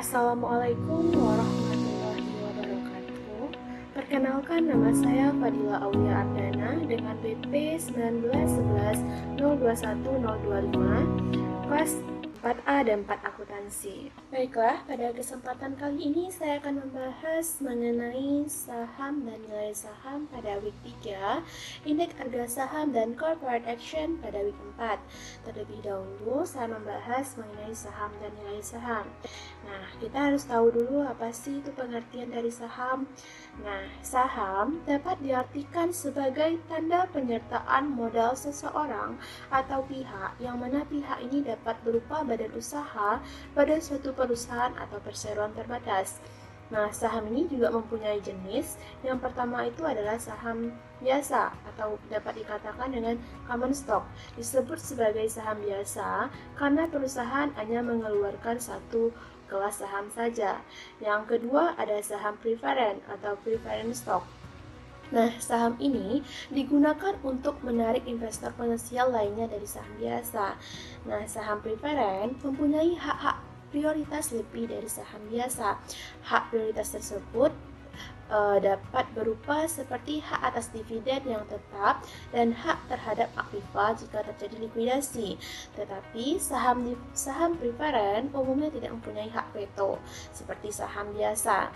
Assalamualaikum warahmatullahi wabarakatuh. Perkenalkan, nama saya Fadila Aulia Ardana dengan BP 1911021025, kelas 4A dan 4 akuntansi. Baiklah, pada kesempatan kali ini saya akan membahas mengenai saham dan nilai saham pada week 3, indeks harga saham dan corporate action pada week 4. Terlebih dahulu saya membahas mengenai saham dan nilai saham. Nah, kita harus tahu dulu apa sih itu pengertian dari saham. Nah, saham dapat diartikan sebagai tanda penyertaan modal seseorang atau pihak, yang mana pihak ini dapat berupa badan usaha pada suatu perusahaan atau perseroan terbatas. Nah, saham ini juga mempunyai jenis. Yang pertama itu adalah saham biasa atau dapat dikatakan dengan common stock. Disebut sebagai saham biasa karena perusahaan hanya mengeluarkan satu kelas saham saja. Yang kedua ada saham preferen atau preference stock. Nah, saham ini digunakan untuk menarik investor potensial lainnya dari saham biasa. Nah, saham preferen mempunyai hak-hak prioritas lebih dari saham biasa. Hak prioritas tersebut dapat berupa seperti hak atas dividen yang tetap dan hak terhadap aktiva jika terjadi likuidasi. Tetapi saham preferen umumnya tidak mempunyai hak veto seperti saham biasa.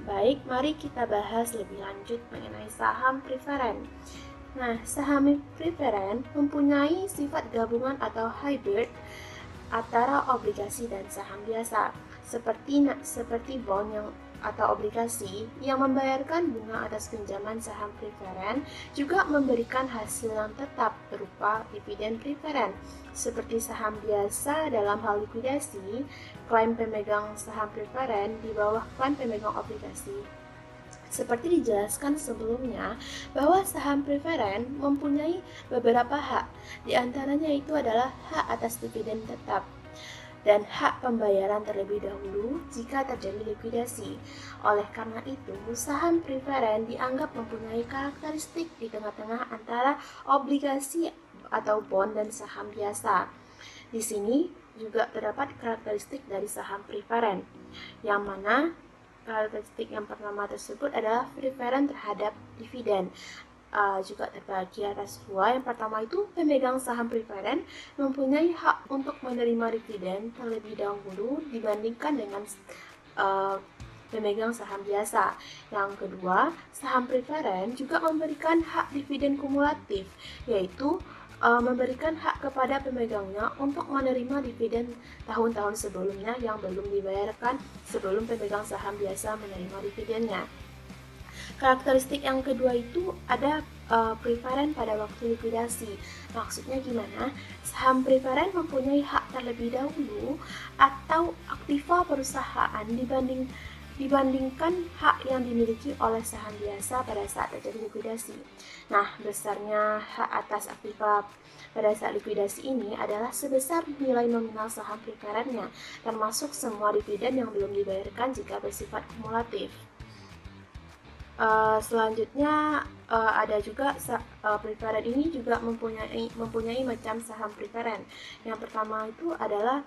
Baik, mari kita bahas lebih lanjut mengenai saham preferen. Nah, saham preferen mempunyai sifat gabungan atau hybrid antara obligasi dan saham biasa, seperti bond atau obligasi yang membayarkan bunga atas pinjaman. Saham preferen juga memberikan hasil yang tetap berupa dividen preferen. Seperti saham biasa dalam hal likuidasi, klaim pemegang saham preferen di bawah klaim pemegang obligasi. Seperti dijelaskan sebelumnya, bahwa saham preferen mempunyai beberapa hak. Di antaranya itu adalah hak atas dividen tetap dan hak pembayaran terlebih dahulu jika terjadi likuidasi. Oleh karena itu, saham preferen dianggap mempunyai karakteristik di tengah-tengah antara obligasi atau bond dan saham biasa. Di sini juga terdapat karakteristik dari saham preferen, yang mana karakteristik yang pertama tersebut adalah preferen terhadap dividen. Juga terbagi atas dua. Yang pertama itu pemegang saham preferen mempunyai hak untuk menerima dividen terlebih dahulu dibandingkan dengan pemegang saham biasa. Yang kedua, saham preferen juga memberikan hak dividen kumulatif, yaitu memberikan hak kepada pemegangnya untuk menerima dividen tahun-tahun sebelumnya yang belum dibayarkan sebelum pemegang saham biasa menerima dividennya. Karakteristik yang kedua itu ada preferen pada waktu likuidasi. Maksudnya gimana? Saham preferen mempunyai hak terlebih dahulu atau aktiva perusahaan dibandingkan hak yang dimiliki oleh saham biasa pada saat terjadi likuidasi. Nah, besarnya hak atas aktiva pada saat likuidasi ini adalah sebesar nilai nominal saham preferennya, termasuk semua dividen yang belum dibayarkan jika bersifat kumulatif. Selanjutnya ada juga preferen ini juga mempunyai macam saham preferen. Yang pertama itu adalah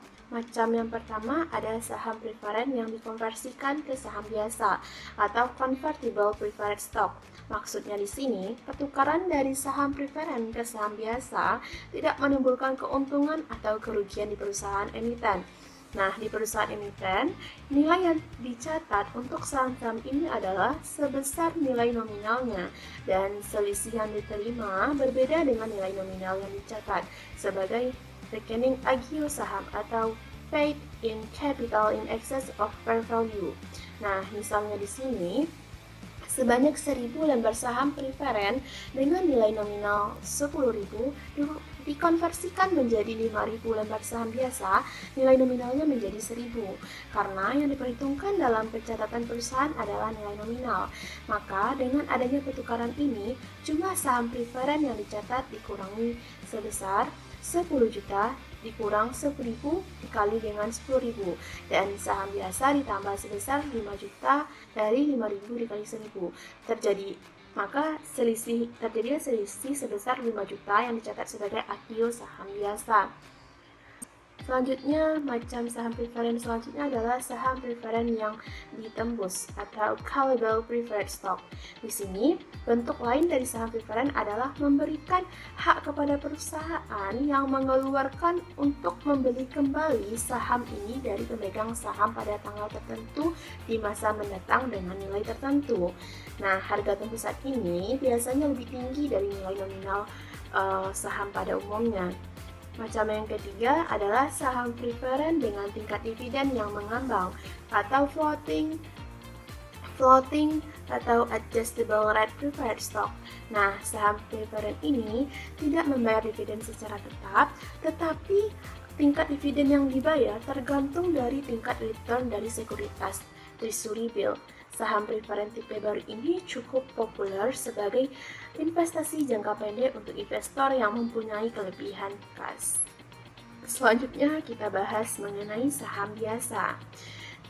yang pertama ada saham preferen yang dikonversikan ke saham biasa atau convertible preferred stock. Maksudnya di sini, pertukaran dari saham preferen ke saham biasa tidak menimbulkan keuntungan atau kerugian di perusahaan emiten. Nah, di perusahaan emiten, nilai yang dicatat untuk saham-saham ini adalah sebesar nilai nominalnya, dan selisih yang diterima berbeda dengan nilai nominal yang dicatat sebagai rekening agio saham atau paid in capital in excess of fair value. Nah, misalnya di sini sebanyak 1000 lembar saham preferen dengan nilai nominal 10.000 dikonversikan menjadi 5.000 lembar saham biasa, nilai nominalnya menjadi 1.000. Karena yang diperhitungkan dalam pencatatan perusahaan adalah nilai nominal. Maka dengan adanya pertukaran ini, jumlah saham preferen yang dicatat dikurangi sebesar 10 juta dikurang 10.000 dikali dengan 10.000, dan saham biasa ditambah sebesar 5 juta dari 5.000 dikali 1.000. Terjadilah selisih sebesar 5 juta yang dicatat sebagai agio saham biasa. Selanjutnya, macam saham preferen selanjutnya adalah saham preferen yang ditembus atau callable preferred stock. Di sini, bentuk lain dari saham preferen adalah memberikan hak kepada perusahaan yang mengeluarkan untuk membeli kembali saham ini dari pemegang saham pada tanggal tertentu di masa mendatang dengan nilai tertentu. Nah, harga tembus saat ini biasanya lebih tinggi dari nilai nominal saham pada umumnya. Macam yang ketiga adalah saham preferen dengan tingkat dividen yang mengambang atau floating atau adjustable rate preferred stock. Nah, saham preferen ini tidak membayar dividen secara tetap, tetapi tingkat dividen yang dibayar tergantung dari tingkat return dari sekuritas Treasury bill. Saham preferen tipe baru ini cukup populer sebagai investasi jangka pendek untuk investor yang mempunyai kelebihan kas. Selanjutnya kita bahas mengenai saham biasa.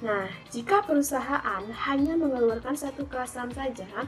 Nah, jika perusahaan hanya mengeluarkan satu kelas saham saja,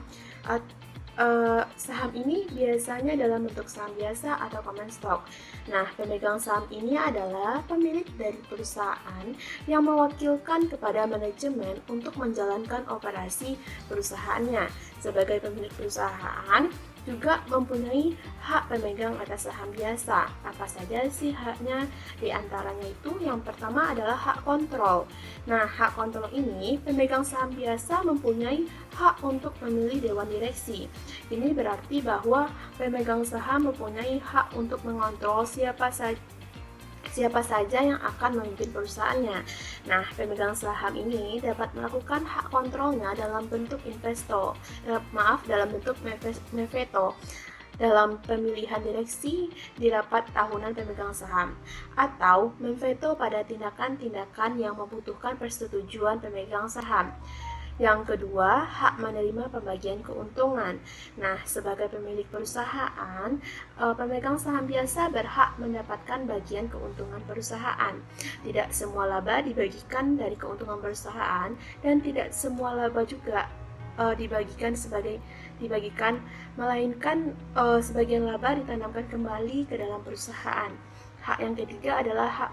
saham ini biasanya dalam bentuk saham biasa atau common stock. Nah, pemegang saham ini adalah pemilik dari perusahaan yang mewakilkan kepada manajemen untuk menjalankan operasi perusahaannya. Sebagai pemilik perusahaan, juga mempunyai hak pemegang atas saham biasa. Apa saja sih haknya? Di antaranya itu yang pertama adalah hak kontrol. Nah, hak kontrol ini pemegang saham biasa mempunyai hak untuk memilih dewan direksi. Ini berarti bahwa pemegang saham mempunyai hak untuk mengontrol siapa saja yang akan memimpin perusahaannya. Nah, pemegang saham ini dapat melakukan hak kontrolnya dalam bentuk dalam bentuk veto dalam pemilihan direksi di rapat tahunan pemegang saham, atau memveto pada tindakan-tindakan yang membutuhkan persetujuan pemegang saham. Yang kedua, hak menerima pembagian keuntungan. Nah, sebagai pemilik perusahaan, pemegang saham biasa berhak mendapatkan bagian keuntungan perusahaan. Tidak semua laba dibagikan dari keuntungan perusahaan dan tidak semua laba juga melainkan sebagian laba ditanamkan kembali ke dalam perusahaan. Hak yang ketiga adalah hak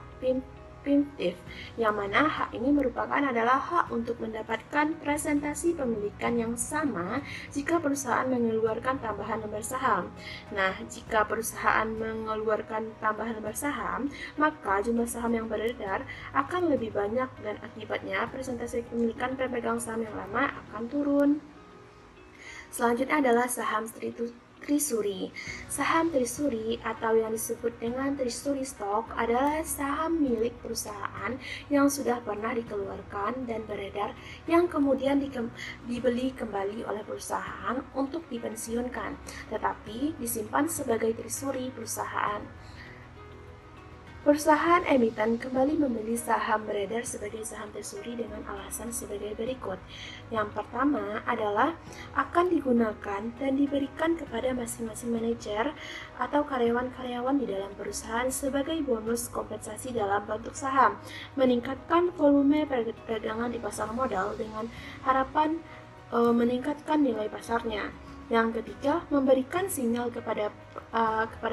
preemptif, yang mana hak ini adalah hak untuk mendapatkan presentasi pemilikan yang sama jika perusahaan mengeluarkan tambahan lembar saham. Nah, jika perusahaan mengeluarkan tambahan lembar saham, maka jumlah saham yang beredar akan lebih banyak dan akibatnya presentasi pemilikan pemegang saham yang lama akan turun. Selanjutnya adalah saham Treasury. Saham Treasury atau yang disebut dengan Treasury Stock adalah saham milik perusahaan yang sudah pernah dikeluarkan dan beredar yang kemudian dibeli kembali oleh perusahaan untuk dipensiunkan, tetapi disimpan sebagai Treasury perusahaan. Perusahaan emiten kembali membeli saham beredar sebagai saham Treasury dengan alasan sebagai berikut. Yang pertama adalah akan digunakan dan diberikan kepada masing-masing manajer atau karyawan-karyawan di dalam perusahaan sebagai bonus kompensasi dalam bentuk saham, meningkatkan volume perdagangan di pasar modal dengan harapan meningkatkan nilai pasarnya. Yang ketiga, memberikan sinyal kepada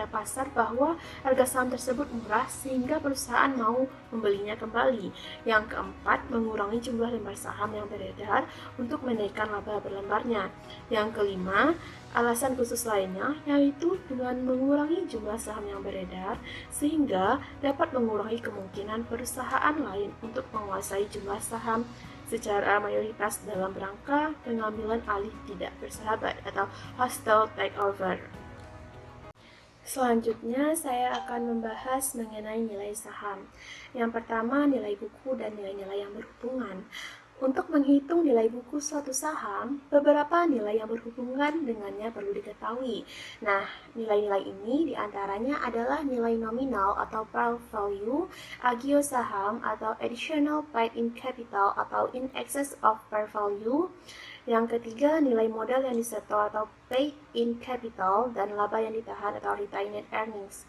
pasar bahwa harga saham tersebut murah sehingga perusahaan mau membelinya kembali. Yang keempat, mengurangi jumlah lembar saham yang beredar untuk menaikkan laba berlembarnya. Yang kelima, alasan khusus lainnya yaitu dengan mengurangi jumlah saham yang beredar sehingga dapat mengurangi kemungkinan perusahaan lain untuk menguasai jumlah saham secara mayoritas dalam rangka pengambilan alih tidak bersahabat atau hostile takeover. Selanjutnya saya akan membahas mengenai nilai saham. Yang pertama, nilai buku dan nilai-nilai yang berhubungan. Untuk menghitung nilai buku suatu saham, beberapa nilai yang berhubungan dengannya perlu diketahui. Nah, nilai-nilai ini diantaranya adalah nilai nominal atau par value, agio saham atau additional paid in capital atau in excess of par value. Yang ketiga, nilai modal yang disetor atau paid in capital dan laba yang ditahan atau retained earnings.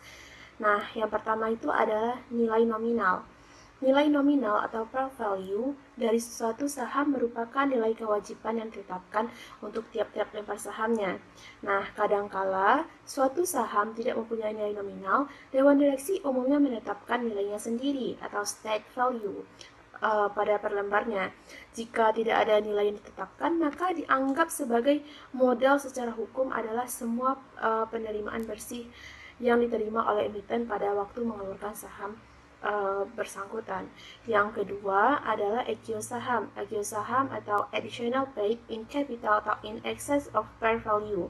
Nah, yang pertama itu adalah nilai nominal. Nilai nominal atau par value dari suatu saham merupakan nilai kewajiban yang ditetapkan untuk tiap-tiap lembar sahamnya. Nah, kadangkala suatu saham tidak mempunyai nilai nominal, Dewan Direksi umumnya menetapkan nilainya sendiri atau state value pada per lembarnya. Jika tidak ada nilai yang ditetapkan, maka dianggap sebagai modal secara hukum adalah semua penerimaan bersih yang diterima oleh emiten pada waktu mengeluarkan saham bersangkutan. Yang kedua adalah agio saham. Agio saham atau additional paid in capital atau in excess of par value,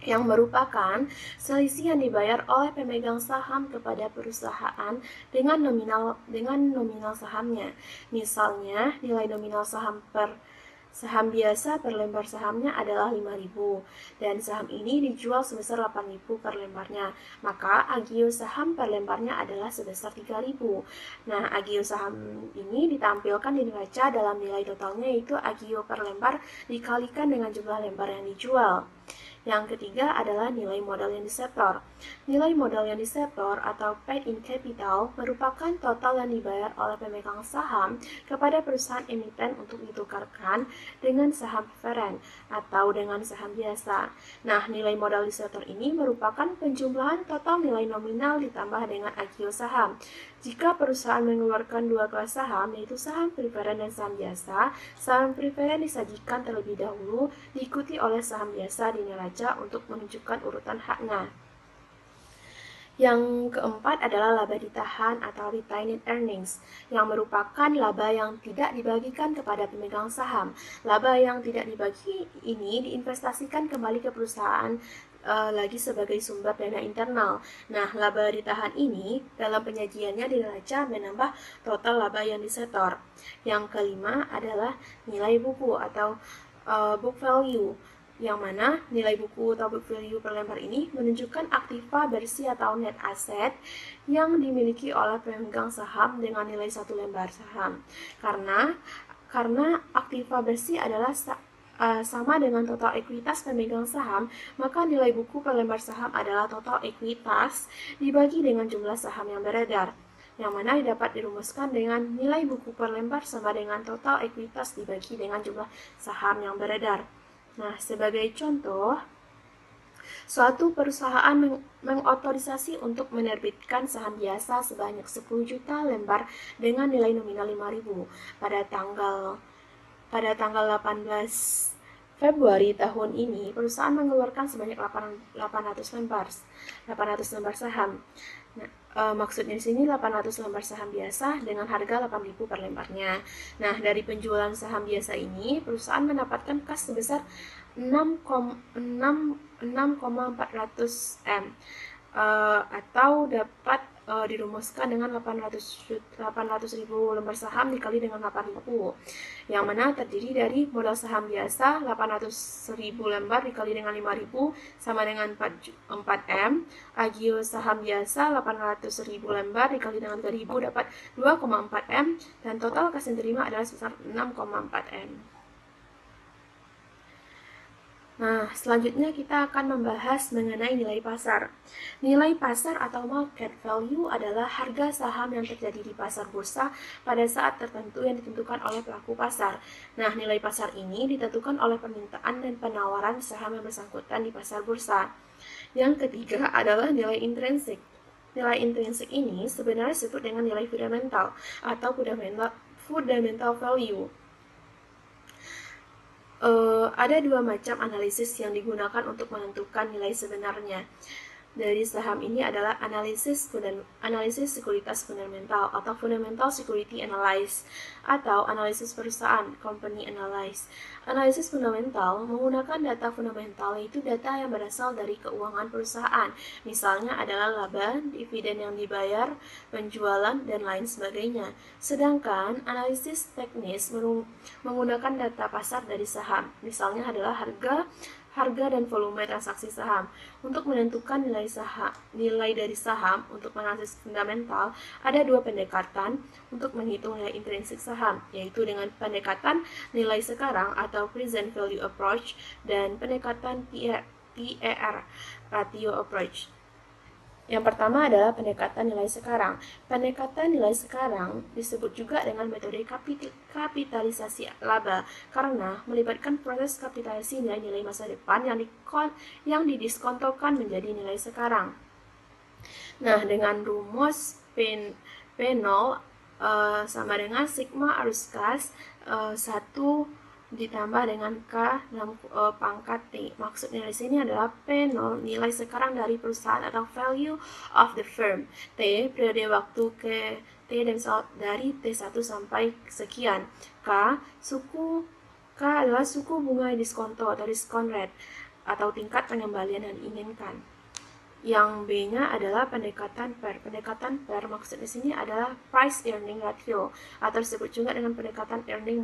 yang merupakan selisih yang dibayar oleh pemegang saham kepada perusahaan dengan nominal sahamnya. Misalnya, nilai nominal saham biasa per lembar sahamnya adalah 5.000 dan saham ini dijual sebesar 8.000 per lembarnya. Maka agio saham per lembarnya adalah sebesar 3.000. Nah, agio saham ini ditampilkan di neraca dalam nilai totalnya, yaitu agio per lembar dikalikan dengan jumlah lembar yang dijual. Yang ketiga adalah nilai modal yang disetor. Nilai modal yang disetor atau paid in capital merupakan total yang dibayar oleh pemegang saham kepada perusahaan emiten untuk ditukarkan dengan saham preferen atau dengan saham biasa. Nah, nilai modal disetor ini merupakan penjumlahan total nilai nominal ditambah dengan agio saham. Jika perusahaan mengeluarkan dua kelas saham, yaitu saham preferen dan saham biasa, saham preferen disajikan terlebih dahulu, diikuti oleh saham biasa di neraca untuk menunjukkan urutan haknya. Yang keempat adalah laba ditahan atau retained earnings, yang merupakan laba yang tidak dibagikan kepada pemegang saham. Laba yang tidak dibagi ini diinvestasikan kembali ke perusahaan lagi sebagai sumber dana internal. Nah, laba ditahan ini dalam penyajiannya di neraca menambah total laba yang disetor. Yang kelima adalah nilai buku atau book value, yang mana nilai buku atau book value per lembar ini menunjukkan aktiva bersih atau net asset yang dimiliki oleh pemegang saham dengan nilai satu lembar saham. Karena aktiva bersih adalah sama dengan total ekuitas pemegang saham, maka nilai buku per lembar saham adalah total ekuitas dibagi dengan jumlah saham yang beredar, yang mana dapat dirumuskan dengan nilai buku per lembar sama dengan total ekuitas dibagi dengan jumlah saham yang beredar. Nah, sebagai contoh, suatu perusahaan mengotorisasi untuk menerbitkan saham biasa sebanyak 10 juta lembar dengan nilai nominal 5.000 pada tanggal 18 Februari tahun ini, perusahaan mengeluarkan sebanyak 800 lembar saham. Nah, maksudnya di sini 800 lembar saham biasa dengan harga 8.000 per lembarnya. Nah, dari penjualan saham biasa ini, perusahaan mendapatkan kas sebesar 6,400 M atau dapat dirumuskan dengan 800.000 lembar saham dikali dengan 8.000, yang mana terdiri dari modal saham biasa 800.000 lembar dikali dengan 5.000 sama dengan 4 M, agio saham biasa 800.000 lembar dikali dengan 3.000 dapat 2,4 M, dan total kas yang diterima adalah sebesar 6,4 M. Nah, selanjutnya kita akan membahas mengenai nilai pasar. Nilai pasar atau market value adalah harga saham yang terjadi di pasar bursa pada saat tertentu yang ditentukan oleh pelaku pasar. Nah, nilai pasar ini ditentukan oleh permintaan dan penawaran saham yang bersangkutan di pasar bursa. Yang ketiga adalah nilai intrinsik. Nilai intrinsik ini sebenarnya disebut dengan nilai fundamental atau fundamental value. Ada dua macam analisis yang digunakan untuk menentukan nilai sebenarnya dari saham ini adalah analisis sekuritas fundamental atau fundamental security analysis atau analisis perusahaan company analysis. Analisis fundamental menggunakan data fundamental, yaitu data yang berasal dari keuangan perusahaan, misalnya adalah laba, dividen yang dibayar, penjualan, dan lain sebagainya. Sedangkan analisis teknis menggunakan data pasar dari saham, misalnya adalah harga dan volume transaksi saham. Untuk menentukan nilai dari saham untuk analisis fundamental, ada dua pendekatan untuk menghitung nilai intrinsik saham, yaitu dengan pendekatan nilai sekarang atau present value approach dan pendekatan PER ratio approach. Yang pertama adalah pendekatan nilai sekarang. Pendekatan nilai sekarang disebut juga dengan metode kapitalisasi laba karena melibatkan proses kapitalisasi nilai-nilai masa depan yang didiskontokan menjadi nilai sekarang. Nah, dengan rumus P0 sama dengan sigma arus kas 1 ditambah dengan K dalam pangkat T. Maksudnya di sini adalah P0 nilai sekarang dari perusahaan atau value of the firm. T periode waktu ke T dan dari T1 sampai sekian. K adalah suku bunga diskonto atau discount rate atau tingkat pengembalian yang diinginkan. Yang B-nya adalah pendekatan PER. Pendekatan PER maksudnya di sini adalah price earning ratio atau disebut juga dengan pendekatan earning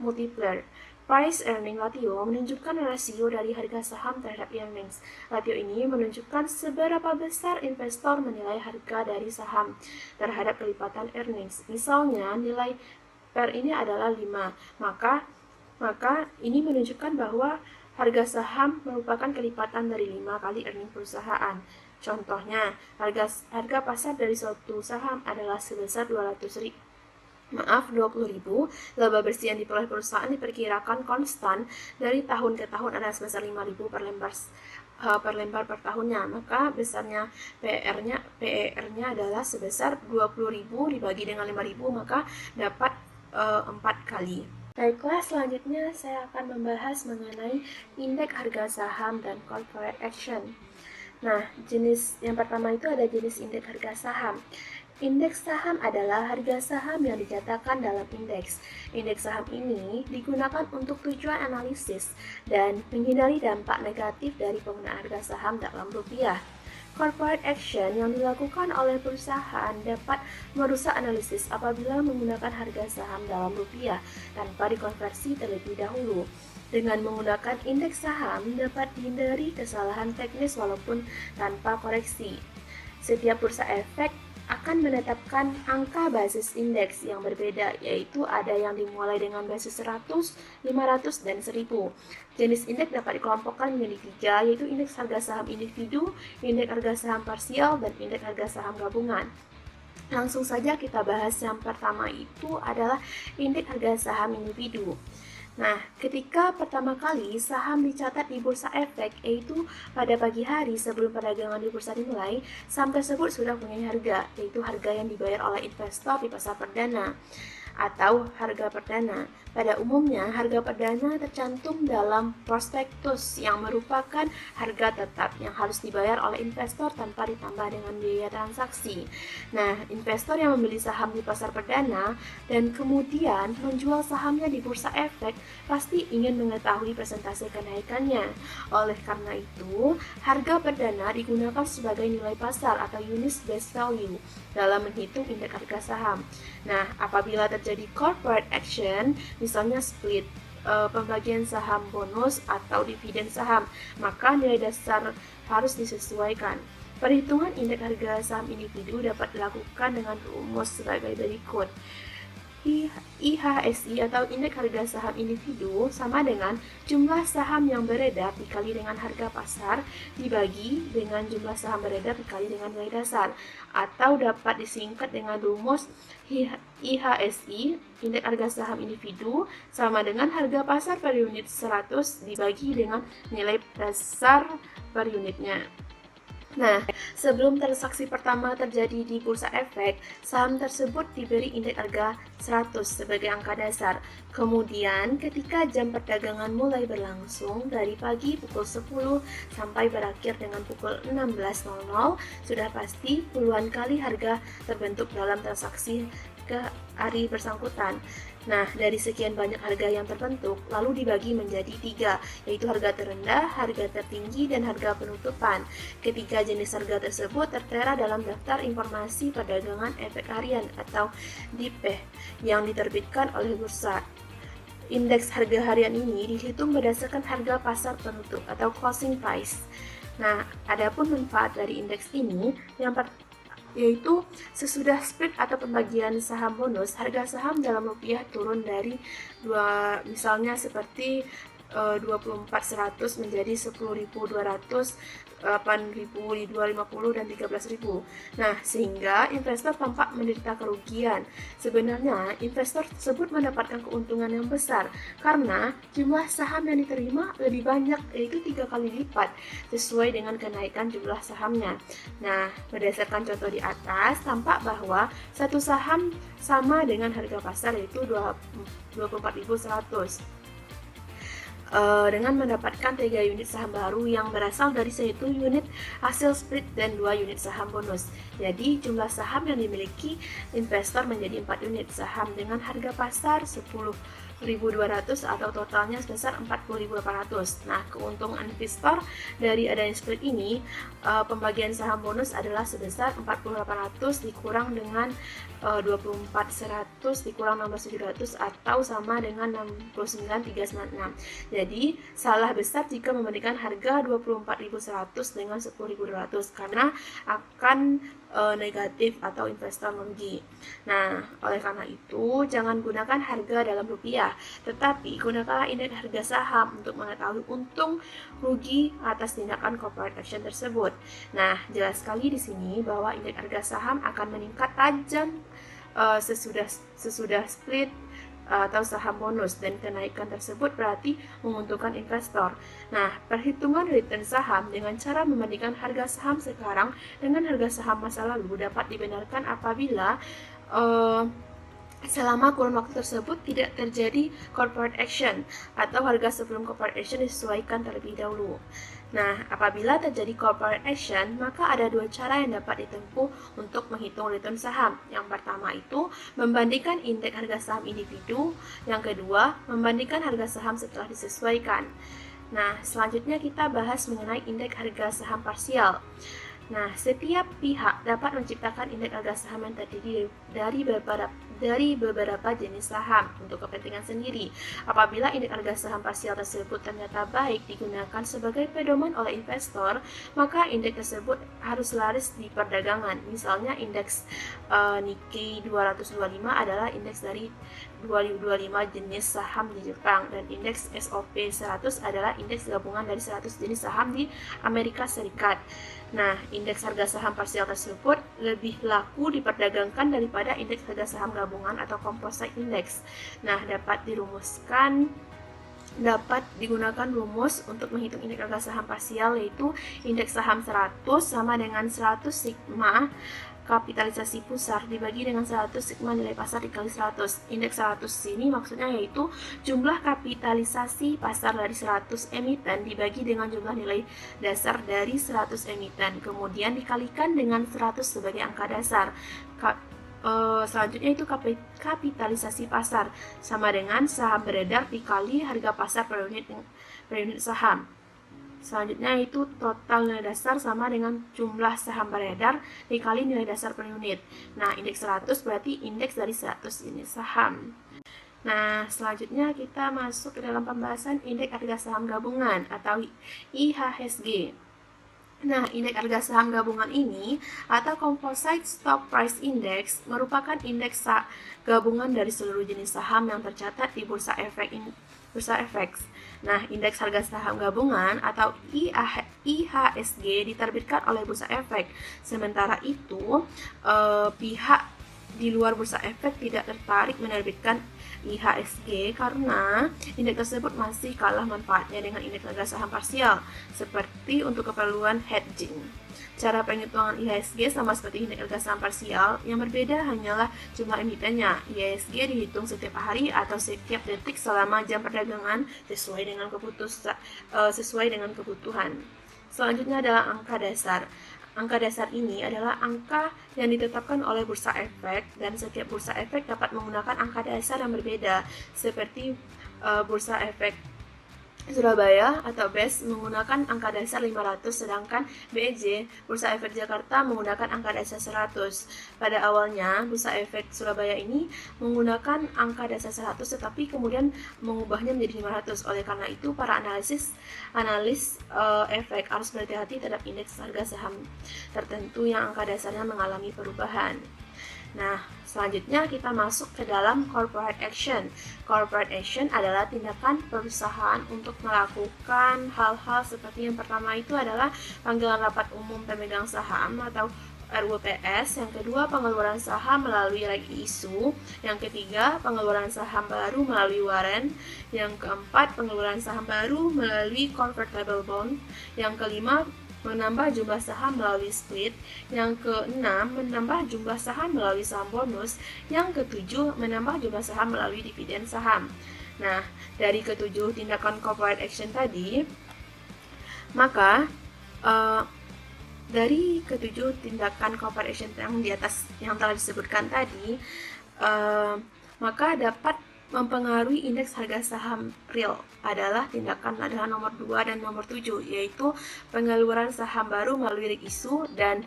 multiplier. Price earning ratio menunjukkan rasio dari harga saham terhadap earnings. Ratio ini menunjukkan seberapa besar investor menilai harga dari saham terhadap kelipatan earnings. Misalnya nilai PER ini adalah 5, maka ini menunjukkan bahwa harga saham merupakan kelipatan dari 5 kali earning perusahaan. Contohnya, harga pasar dari suatu saham adalah sebesar 20.000. Laba bersih yang diperoleh perusahaan diperkirakan konstan dari tahun ke tahun adalah sebesar 5.000 per lembar per tahunnya. Maka besarnya PER-nya adalah sebesar 20.000 dibagi dengan 5.000, maka dapat 4 kali. Baiklah, selanjutnya saya akan membahas mengenai indeks harga saham dan corporate action. Nah, jenis yang pertama itu ada jenis indeks harga saham. Indeks saham adalah harga saham yang dinyatakan dalam indeks. Indeks saham ini digunakan untuk tujuan analisis dan menghindari dampak negatif dari penggunaan harga saham dalam rupiah. Corporate action yang dilakukan oleh perusahaan dapat merusak analisis apabila menggunakan harga saham dalam rupiah tanpa dikonversi terlebih dahulu. Dengan menggunakan indeks saham dapat dihindari kesalahan teknis walaupun tanpa koreksi. Setiap bursa efek akan menetapkan angka basis indeks yang berbeda, yaitu ada yang dimulai dengan basis 100, 500, dan 1000. Jenis indeks dapat dikelompokkan menjadi 3, yaitu indeks harga saham individu, indeks harga saham parsial, dan indeks harga saham gabungan. Langsung saja kita bahas yang pertama itu adalah indeks harga saham individu. Nah, ketika pertama kali saham dicatat di bursa efek, yaitu pada pagi hari sebelum perdagangan di bursa dimulai, saham tersebut sudah punya harga, yaitu harga yang dibayar oleh investor di pasar perdana atau harga perdana. Pada umumnya, harga perdana tercantum dalam prospektus yang merupakan harga tetap yang harus dibayar oleh investor tanpa ditambah dengan biaya transaksi. Nah, investor yang membeli saham di pasar perdana dan kemudian menjual sahamnya di bursa efek pasti ingin mengetahui persentase kenaikannya. Oleh karena itu, harga perdana digunakan sebagai nilai pasar atau unit base value dalam menghitung indeks harga saham. Nah, apabila terjadi corporate action, misalnya split, pembagian saham bonus atau dividen saham, maka nilai dasar harus disesuaikan. Perhitungan indeks harga saham individu dapat dilakukan dengan rumus sebagai berikut. IHSI atau indeks harga saham individu sama dengan jumlah saham yang beredar dikali dengan harga pasar dibagi dengan jumlah saham beredar dikali dengan nilai dasar, atau dapat disingkat dengan rumus IHSI indeks harga saham individu sama dengan harga pasar per unit 100 dibagi dengan nilai dasar per unitnya. Nah, sebelum transaksi pertama terjadi di bursa efek, saham tersebut diberi indeks harga 100 sebagai angka dasar. Kemudian, ketika jam perdagangan mulai berlangsung dari pagi pukul 10 sampai berakhir dengan pukul 16.00, sudah pasti puluhan kali harga terbentuk dalam transaksi ke hari bersangkutan. Nah, dari sekian banyak harga yang terbentuk, lalu dibagi menjadi 3, yaitu harga terendah, harga tertinggi, dan harga penutupan. Ketiga jenis harga tersebut tertera dalam daftar informasi perdagangan efek harian atau DIPE yang diterbitkan oleh bursa. Indeks harga harian ini dihitung berdasarkan harga pasar penutup atau closing price. Nah, adapun manfaat dari indeks ini yaitu sesudah split atau pembagian saham bonus, harga saham dalam rupiah turun dari misalnya seperti 24.100 menjadi 10.200 8.000, di 250 dan 13.000. Nah, sehingga investor tampak menderita kerugian. Sebenarnya, investor tersebut mendapatkan keuntungan yang besar karena jumlah saham yang diterima lebih banyak, yaitu 3 kali lipat sesuai dengan kenaikan jumlah sahamnya. Nah, berdasarkan contoh di atas, tampak bahwa satu saham sama dengan harga pasar, yaitu 24.100. Dengan mendapatkan 3 unit saham baru yang berasal dari 1 unit hasil split dan 2 unit saham bonus. Jadi jumlah saham yang dimiliki investor menjadi 4 unit saham dengan harga pasar 10.200 atau totalnya sebesar 40.800. Nah, keuntungan investor dari adanya split ini, pembagian saham bonus adalah sebesar 40.800 dikurang dengan 24.100 dikurang 16.700 atau sama dengan 69.396. Jadi, salah besar jika membandingkan harga 24.100 dengan 10.200 karena akan negatif atau investor merugi. Nah, oleh karena itu, jangan gunakan harga dalam rupiah, tetapi gunakanlah indeks harga saham untuk mengetahui untung rugi atas tindakan corporate action tersebut. Nah, jelas sekali di sini bahwa indeks harga saham akan meningkat tajam sesudah split atau saham bonus, dan kenaikan tersebut berarti menguntungkan investor. Nah, perhitungan return saham dengan cara membandingkan harga saham sekarang dengan harga saham masa lalu dapat dibenarkan apabila selama kurun waktu tersebut tidak terjadi corporate action atau harga sebelum corporate action disesuaikan terlebih dahulu. Nah, apabila terjadi corporate action, maka ada 2 cara yang dapat ditempuh untuk menghitung return saham. Yang pertama itu membandingkan indeks harga saham individu, yang kedua membandingkan harga saham setelah disesuaikan. Nah, selanjutnya kita bahas mengenai indeks harga saham parsial. Nah, setiap pihak dapat menciptakan indeks harga saham yang terdiri dari beberapa jenis saham untuk kepentingan sendiri. Apabila indeks harga saham parsial tersebut ternyata baik digunakan sebagai pedoman oleh investor, maka indeks tersebut harus laris di perdagangan. Misalnya indeks Nikkei 225 adalah indeks dari 225 jenis saham di Jepang, dan indeks SOP 100 adalah indeks gabungan dari 100 jenis saham di Amerika Serikat. Nah, indeks harga saham parsial tersebut lebih laku diperdagangkan daripada indeks harga saham gabungan atau composite index. Nah, dapat digunakan rumus untuk menghitung indeks harga saham parsial, yaitu indeks saham 100 sama dengan 100 sigma kapitalisasi pusar dibagi dengan 100 sigma nilai pasar dikali 100. Indeks 100 ini maksudnya yaitu jumlah kapitalisasi pasar dari 100 emiten dibagi dengan jumlah nilai dasar dari 100 emiten, kemudian dikalikan dengan 100 sebagai angka dasar. Selanjutnya itu kapitalisasi pasar sama dengan saham beredar dikali harga pasar per unit saham. Selanjutnya itu total nilai dasar sama dengan jumlah saham beredar dikali nilai dasar per unit. Nah, indeks 100 berarti indeks dari 100 unit saham. Nah, selanjutnya kita masuk ke dalam pembahasan indeks harga saham gabungan atau IHSG. Nah, indeks harga saham gabungan ini atau Composite Stock Price Index merupakan indeks gabungan dari seluruh jenis saham yang tercatat di Bursa Efek. Nah, indeks harga saham gabungan atau IHSG diterbitkan oleh Bursa Efek. Sementara itu, pihak di luar Bursa Efek tidak tertarik menerbitkan IHSG karena indeks tersebut masih kalah manfaatnya dengan indeks harga saham parsial, seperti untuk keperluan hedging. Cara penghitungan IHSG sama seperti indeks harga saham parsial, yang berbeda hanyalah jumlah emitennya. IHSG dihitung setiap hari atau setiap detik selama jam perdagangan sesuai dengan kebutuhan. Selanjutnya adalah angka dasar. Angka dasar ini adalah angka yang ditetapkan oleh Bursa Efek, dan setiap Bursa Efek dapat menggunakan angka dasar yang berbeda, seperti Bursa Efek Surabaya atau BES menggunakan angka dasar 500, sedangkan BEJ, Bursa Efek Jakarta, menggunakan angka dasar 100. Pada awalnya, Bursa Efek Surabaya ini menggunakan angka dasar 100, tetapi kemudian mengubahnya menjadi 500. Oleh karena itu, para analis efek harus berhati-hati terhadap indeks harga saham tertentu yang angka dasarnya mengalami perubahan. Nah, selanjutnya kita masuk ke dalam corporate action. Corporate action adalah tindakan perusahaan untuk melakukan hal-hal seperti yang pertama itu adalah panggilan rapat umum pemegang saham atau RUPS, yang kedua pengeluaran saham melalui right issue, yang ketiga pengeluaran saham baru melalui warrant, yang keempat pengeluaran saham baru melalui convertible bond, yang kelima menambah jumlah saham melalui split, yang keenam menambah jumlah saham melalui saham bonus, yang ketujuh menambah jumlah saham melalui dividen saham. Nah, dari ketujuh tindakan corporate action tadi, maka dari ketujuh tindakan corporate action yang di atas yang telah disebutkan tadi, maka dapat mempengaruhi indeks harga saham real adalah nomor 2 dan nomor 7, yaitu pengeluaran saham baru melalui right issue dan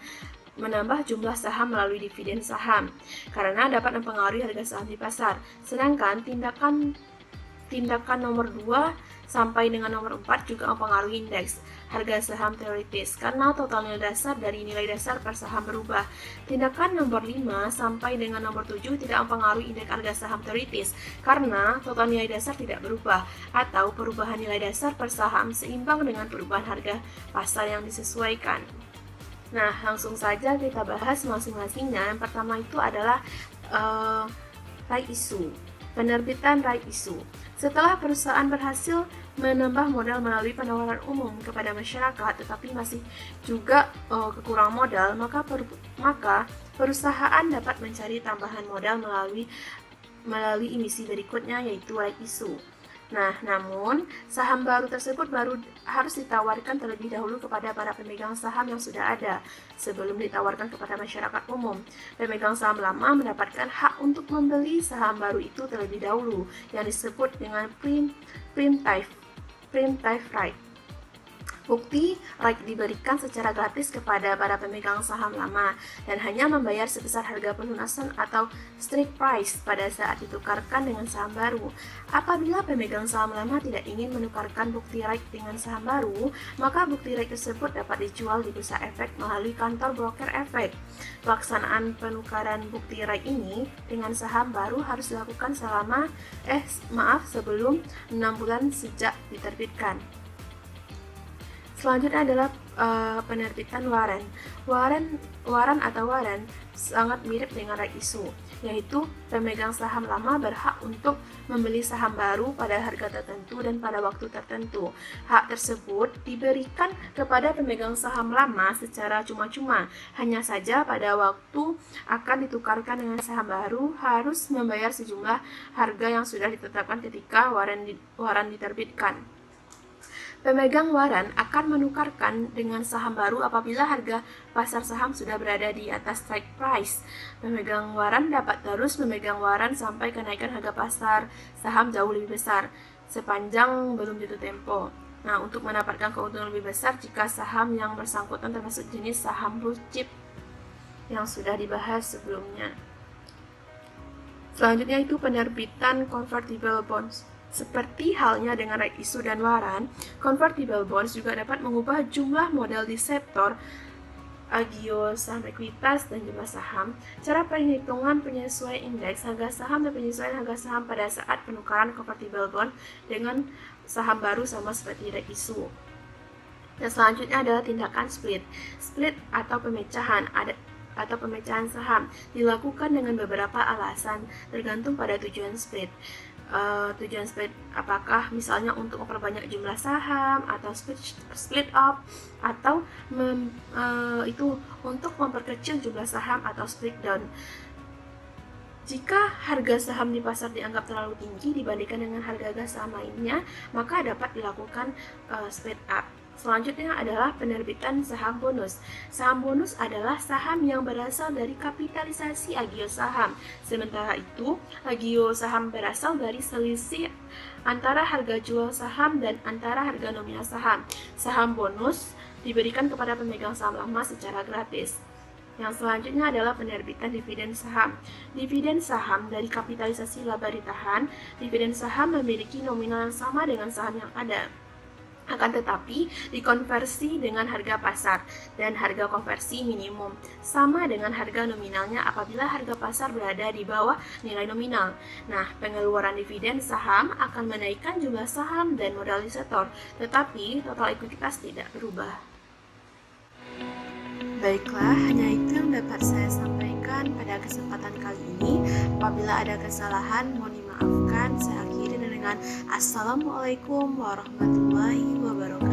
menambah jumlah saham melalui dividen saham, karena dapat mempengaruhi harga saham di pasar. Sedangkan tindakan nomor 2 sampai dengan nomor 4 juga mempengaruhi indeks harga saham teoritis karena total nilai dasar dari nilai dasar per saham berubah. Tindakan nomor 5 sampai dengan nomor 7 tidak mempengaruhi indeks harga saham teoritis karena total nilai dasar tidak berubah atau perubahan nilai dasar per saham seimbang dengan perubahan harga pasar yang disesuaikan. Nah, langsung saja kita bahas masing-masingnya. Yang pertama itu adalah right issue. Penerbitan right issue. Setelah perusahaan berhasil menambah modal melalui penawaran umum kepada masyarakat tetapi masih juga kekurangan modal, maka perusahaan dapat mencari tambahan modal melalui emisi berikutnya, yaitu right issue. Nah, namun saham baru tersebut harus ditawarkan terlebih dahulu kepada para pemegang saham yang sudah ada sebelum ditawarkan kepada masyarakat umum. Pemegang saham lama mendapatkan hak untuk membeli saham baru itu terlebih dahulu, yang disebut dengan preemptive right. Bukti right diberikan secara gratis kepada para pemegang saham lama dan hanya membayar sebesar harga pelunasan atau strike price pada saat ditukarkan dengan saham baru. Apabila pemegang saham lama tidak ingin menukarkan bukti right dengan saham baru, maka bukti right tersebut dapat dijual di bursa efek melalui kantor broker efek. Pelaksanaan penukaran bukti right ini dengan saham baru harus dilakukan sebelum 6 bulan sejak diterbitkan. Selanjutnya adalah penerbitan waran. Waran sangat mirip dengan right issue, yaitu pemegang saham lama berhak untuk membeli saham baru pada harga tertentu dan pada waktu tertentu. Hak tersebut diberikan kepada pemegang saham lama secara cuma-cuma. Hanya saja pada waktu akan ditukarkan dengan saham baru harus membayar sejumlah harga yang sudah ditetapkan ketika waran diterbitkan. Pemegang waran akan menukarkan dengan saham baru apabila harga pasar saham sudah berada di atas strike price. Pemegang waran dapat terus memegang waran sampai kenaikan harga pasar saham jauh lebih besar sepanjang belum jatuh tempo. Nah, untuk mendapatkan keuntungan lebih besar jika saham yang bersangkutan termasuk jenis saham blue chip yang sudah dibahas sebelumnya. Selanjutnya itu penerbitan convertible bonds. Seperti halnya dengan right issue dan waran, convertible bonds juga dapat mengubah jumlah modal di sektor agio saham ekuitas dan jumlah saham. Cara perhitungan penyesuaian indeks harga saham dan penyesuaian harga saham pada saat penukaran convertible bond dengan saham baru sama seperti right issue. Dan selanjutnya adalah tindakan split atau pemecahan saham dilakukan dengan beberapa alasan tergantung pada tujuan split. Tujuan split apakah misalnya untuk memperbanyak jumlah saham atau split up atau itu untuk memperkecil jumlah saham atau split down. Jika harga saham di pasar dianggap terlalu tinggi dibandingkan dengan harga saham lainnya, maka dapat dilakukan split up. Selanjutnya adalah penerbitan saham bonus. Saham bonus adalah saham yang berasal dari kapitalisasi agio saham. Sementara itu, agio saham berasal dari selisih antara harga jual saham dan antara harga nominal saham. Saham bonus diberikan kepada pemegang saham lama secara gratis. Yang selanjutnya adalah penerbitan dividen saham. Dividen saham dari kapitalisasi laba ditahan. Dividen saham memiliki nominal yang sama dengan saham yang ada. Akan tetapi dikonversi dengan harga pasar dan harga konversi minimum sama dengan harga nominalnya apabila harga pasar berada di bawah nilai nominal. Nah, pengeluaran dividen saham akan menaikkan jumlah saham dan modalisator, tetapi total ekuitas tidak berubah. Baiklah, hanya itu yang dapat saya sampaikan pada kesempatan kali ini. Apabila ada kesalahan, mohon dimaafkan. Saya akhiri dengan Assalamualaikum warahmatullahi wabarakatuh.